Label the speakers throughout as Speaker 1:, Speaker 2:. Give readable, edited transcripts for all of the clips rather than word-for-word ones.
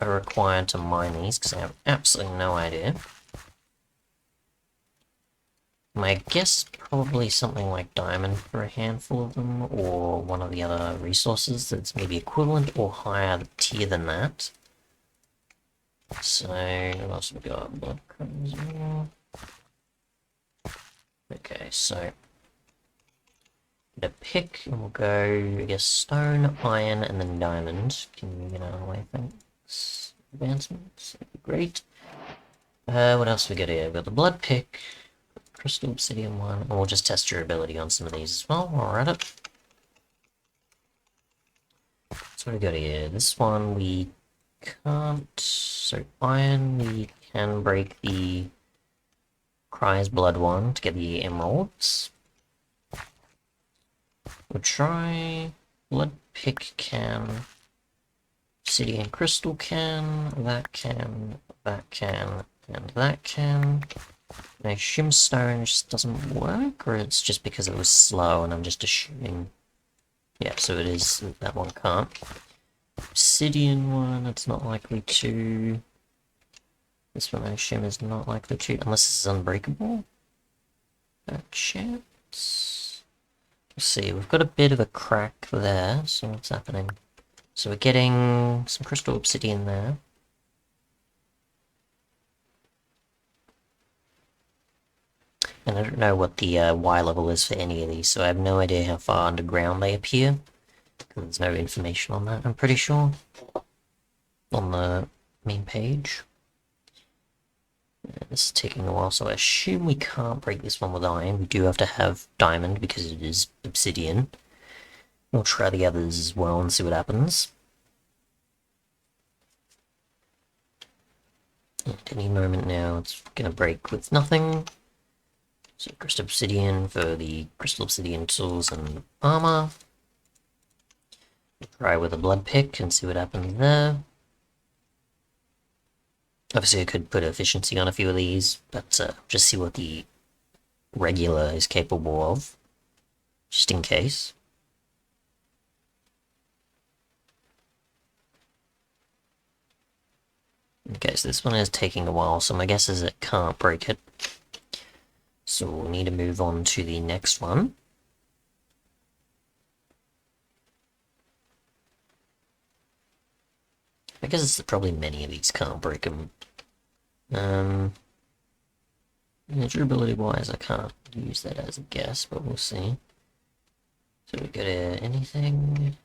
Speaker 1: are required to mine these, because I have absolutely no idea. My guess probably something like diamond for a handful of them, or one of the other resources that's maybe equivalent or higher tier than that. So, what else have we got? Blood crumbs. Okay, so get a pick, and we'll go, I guess, stone, iron, and then diamond. Can you get out of the way, thanks? Advancements, that'd be great. What else have we got here? We've got the blood pick, crystal obsidian one, and we'll just test your ability on some of these as well while we're at it. So what do we got here? This one we can't. So iron, we can break the Cry's blood one to get the emeralds. We'll try blood pick can, obsidian crystal can, that can, that can, and that can. Now shimstone just doesn't work, or it's just because it was slow and I'm just assuming. Yeah, so it is, that one can't. Obsidian one, it's not likely to. This one I assume is not likely to, unless this is unbreakable. Chance. Let's see, we've got a bit of a crack there, so what's happening? So we're getting some crystal obsidian there. And I don't know what the Y level is for any of these, so I have no idea how far underground they appear. Because there's no information on that, I'm pretty sure. On the main page. This is taking a while, so I assume we can't break this one with iron. We do have to have diamond because it is obsidian. We'll try the others as well and see what happens. And any moment now, it's gonna break with nothing. So crystal obsidian for the crystal obsidian tools and armor. We'll try with a blood pick and see what happens there. Obviously I could put efficiency on a few of these, but just see what the regular is capable of, just in case. Okay, so this one is taking a while, so my guess is it can't break it. So we'll need to move on to the next one. I guess it's probably many of these can't break them. Durability wise, I can't use that as a guess, but we'll see. So we go to anything.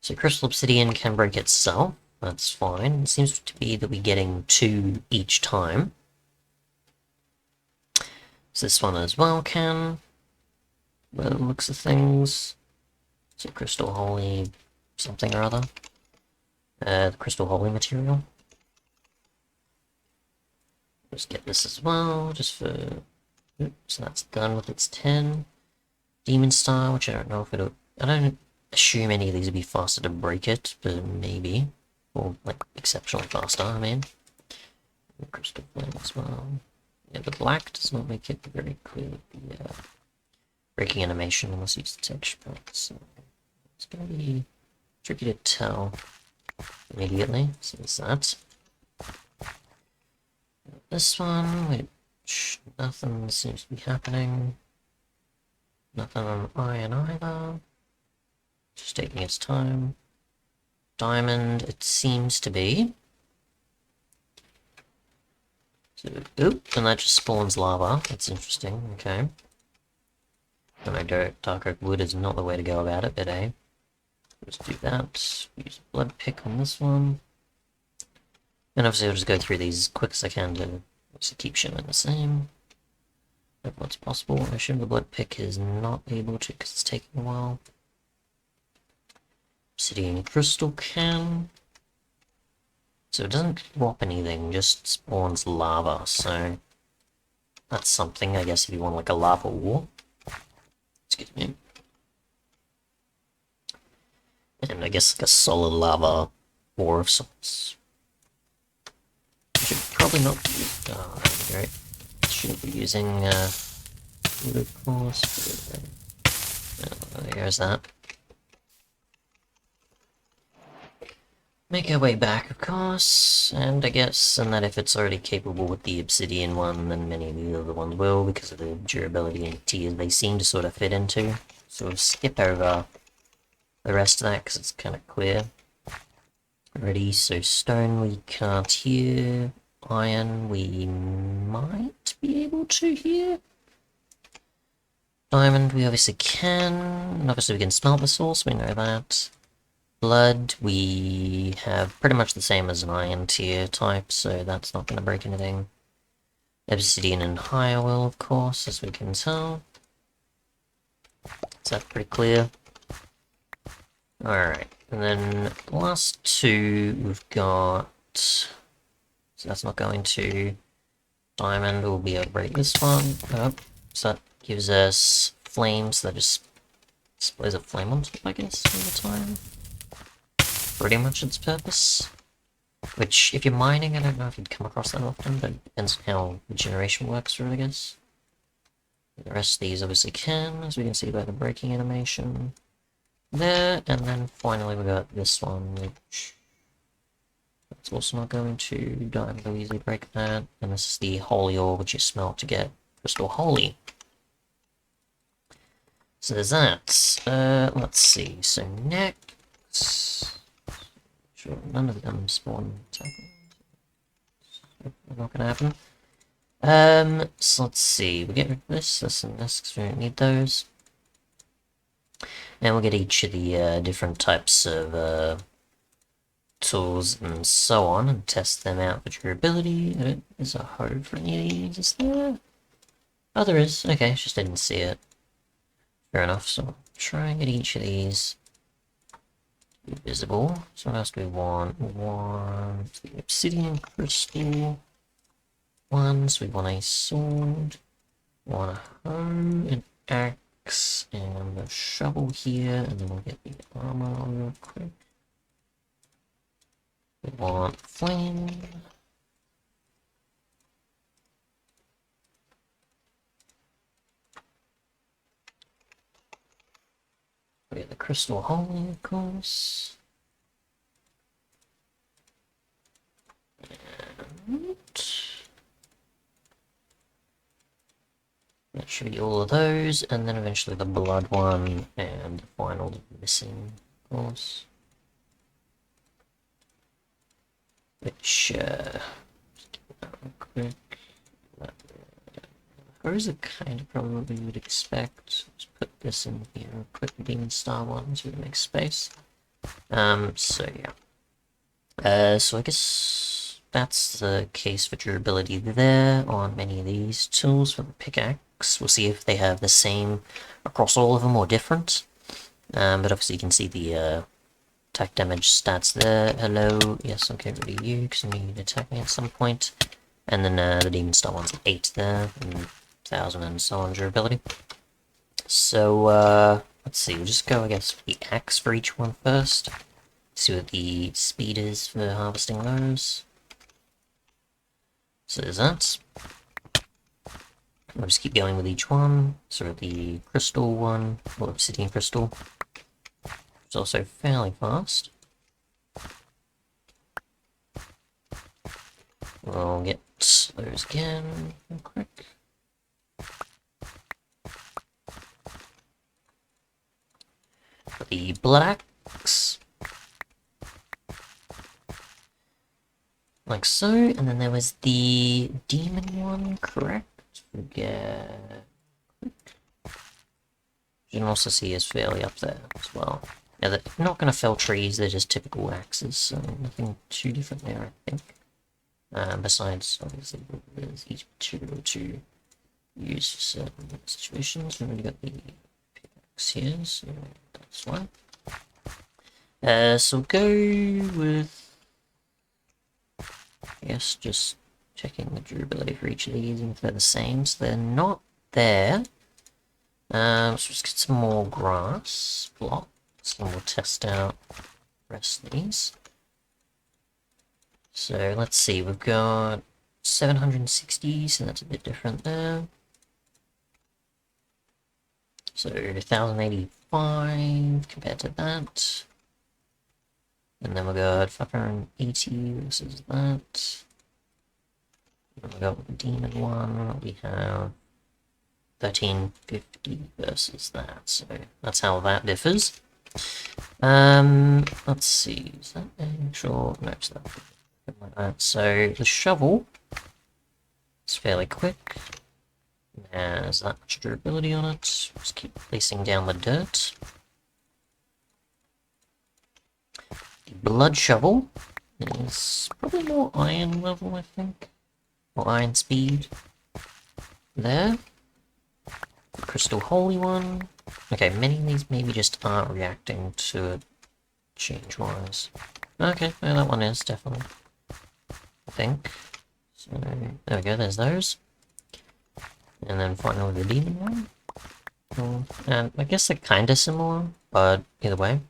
Speaker 1: So crystal obsidian can break itself. That's fine. It seems to be that we're getting 2 each time. So this one as well can. By the looks of things. So crystal holy something or other. The crystal holy material. Just get this as well, just for... Oops, so that's done with its 10. Demon Star, which I don't know if it'll... I don't assume any of these would be faster to break it, but maybe. Or, like, exceptionally faster, I mean. Crystal Flame as well. Yeah, the black does not make it very clear with the breaking animation unless you use the texture pack, so it's gonna be tricky to tell immediately, so there's that. This one, which nothing seems to be happening. Nothing on iron either. Just taking its time. Diamond, it seems to be. So, oop, and that just spawns lava. That's interesting, okay. And I dark oak wood is not the way to go about it, but eh. Just do that. Use a blood pick on this one. And obviously I'll just go through these as quick as I can to obviously keep showing the same. Like what's possible. I assume the blood pick is not able to because it's taking a while. Obsidian crystal can. So it doesn't drop anything, just spawns lava, so that's something, I guess, if you want like a lava war. Excuse me. And I guess like a solid lava ore of sorts. Should probably not use. Oh, that'd be great. Shouldn't be using loop course. There's that. Make our way back, of course, and I guess, and that if it's already capable with the obsidian one, then many of the other ones will, because of the durability and tiers they seem to sort of fit into. So we'll skip over the rest of that, because it's kind of clear. Ready, so stone we can't here. Iron we might be able to here. Diamond we obviously can. Obviously we can smelt the source, we know that. Blood we have pretty much the same as an iron tier type, so that's not going to break anything. Obsidian and higher will, of course, as we can tell. Is that pretty clear? Alright, and then the last two we've got... So that's not going to... Diamond will be able to break this one. Oh, so that gives us flames that just displays a flame on top, I guess, all the time. Pretty much its purpose. Which, if you're mining, I don't know if you'd come across that often, but it depends on how the generation works for it, I guess. The rest of these obviously can, as we can see by the breaking animation. There, and then finally we got this one, which... It's also not going to diamond will easily break that. And this is the holy ore, which you smelt to get crystal holy. So there's that. Let's see. So next... Sure, none of them spawn. Not gonna happen. So let's see. We get rid of this, and this, because we don't need those. And we'll get each of the different types of tools and so on, and test them out for durability. Is a hoe for any of these? Is there? Oh, there is. Okay, just didn't see it. Fair enough, so I'll try and get each of these visible. So what else do we want? We want the obsidian crystal. So we want a sword. We want a hoe, an axe, and a shovel here, and then we'll get the armor real quick. We want flame. We get the crystal holy, of course. And that should be all of those, and then eventually the blood one, and the final missing, of course. Which, quick. Hers are kind of probably what we would expect. Let's put this in here, quick demon star one, so we make space. So yeah. So I guess that's the case for durability there on many of these tools. For the pickaxe, we'll see if they have the same across all of them or different. But obviously you can see the attack damage stats there. Hello, yes, I'll get rid of you because you need to attack me at some point. And then the demon star one's 8 there, and 1000 and so on durability. So let's see, we'll just go, I guess, the axe for each one first. See what the speed is for harvesting those. So there's that. We'll just keep going with each one. So the crystal one, or obsidian crystal. It's also fairly fast. We'll get those again real quick. The blood axe. Like so, and then there was the demon one, correct? Forget. You can also see is fairly up there as well. Now they're not going to fell trees, they're just typical axes, so nothing too different there, I think. Besides, obviously, there's each material to use for certain situations. We've already got the pickaxe here, so that's fine. So we'll go with, I guess, just checking the durability for each of these, and if they're the same, so they're not there. So let's get some more grass blocks, and we'll test out the rest of these. So let's see, we've got 760, so that's a bit different there. So 1085 compared to that. And then we got 580 versus that. And we got the demon one. We have 1350 versus that. So that's how that differs. Let's see. Is that actual? No, it's not. Like that. So the shovel is fairly quick. Has that much durability on it. Just keep placing down the dirt. The blood shovel is probably more iron level, I think. Or iron speed. There. The crystal holy one. Okay, many of these maybe just aren't reacting to it change-wise. Okay, well, that one is definitely. I think. So, there we go, there's those. And then finally the demon one. And I guess they're kinda similar, but either way.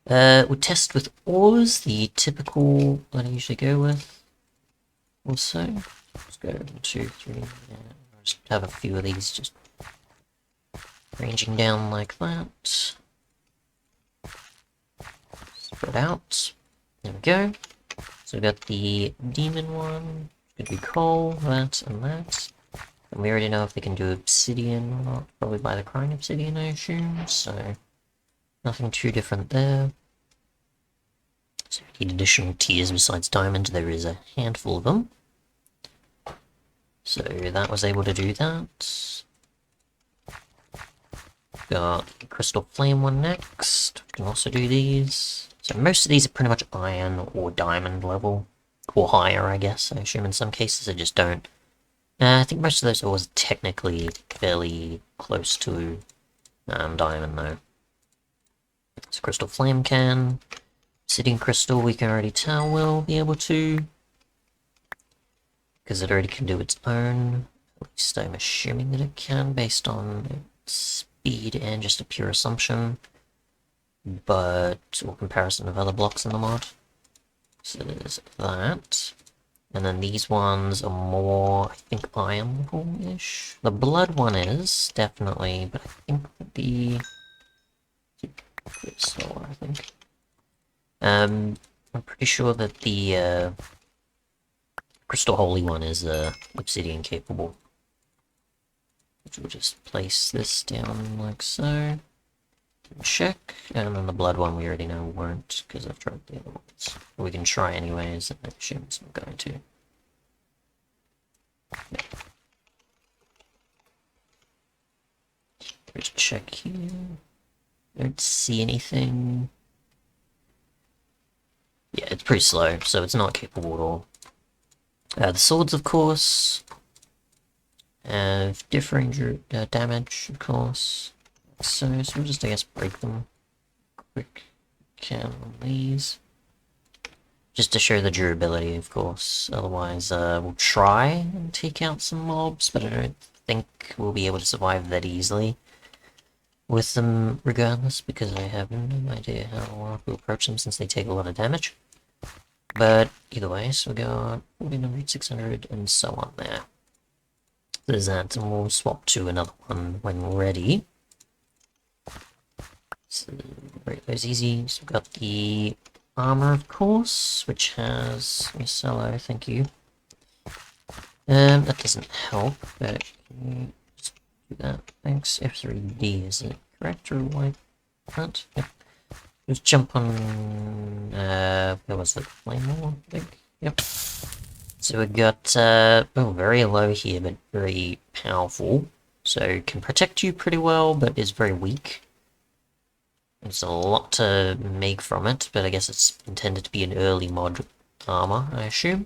Speaker 1: We'll test with ores, the typical that I usually go with. Also, let's go 2, 3, yeah, I'll just have a few of these just ranging down like that. Spread out. There we go. So we got the demon one, could be coal, that, and that. And we already know if they can do obsidian or not, probably by the crying obsidian, I assume, so nothing too different there. So we need additional tiers besides diamond, there is a handful of them. So that was able to do that. Got the crystal flame one next, we can also do these. So most of these are pretty much iron or diamond level, or higher I guess, I assume in some cases I just don't. I think most of those are always technically fairly close to diamond though. So crystal flame can, obsidian crystal we can already tell will be able to, because it already can do its own, at least I'm assuming that it can based on its speed and just a pure assumption, but, or comparison of other blocks in the mod. So there's that. And then these ones are more, I think, iron level-ish. The blood one is, definitely, but I think that the... a bit slower, I think. I'm pretty sure that the crystal holy one is obsidian capable. Which we'll just place this down like so. Check, and then the blood one we already know won't, because I've tried the other ones. We can try anyways, and I assume it's not going to. Yeah. Let's check here. Don't see anything. Yeah, it's pretty slow, so it's not capable at all. The swords, of course, have differing damage, of course. So we'll just, I guess, break them quick. Can on these. Just to show the durability, of course. Otherwise, we'll try and take out some mobs, but I don't think we'll be able to survive that easily with them regardless, because I have no idea how we'll approach them since they take a lot of damage. But either way, so we got 1400, 600, and so on there. There's that, and we'll swap to another one when ready. So, break those easy. So we've got the armor, of course, which has Micello, thank you. That doesn't help, but can you just do that? Thanks. F3D, is it correct, or why not? Yep. Just jump on, where was the flame wall, I think? Yep. So we got, oh, very low here, but very powerful. So can protect you pretty well, but is very weak. There's a lot to make from it, but I guess it's intended to be an early mod armor, I assume.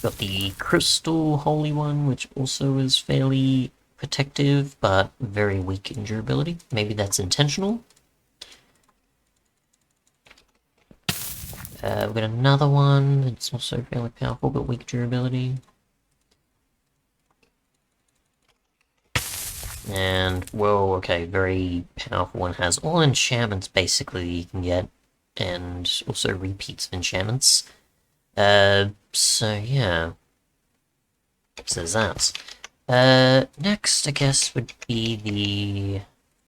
Speaker 1: Got the crystal holy one, which also is fairly protective, but very weak in durability. Maybe that's intentional. We've got another one that's also fairly powerful, but weak durability. And, whoa, okay, very powerful one. Has all enchantments, basically, you can get, and also repeats of enchantments. So, yeah. So there's that. Next, I guess, would be the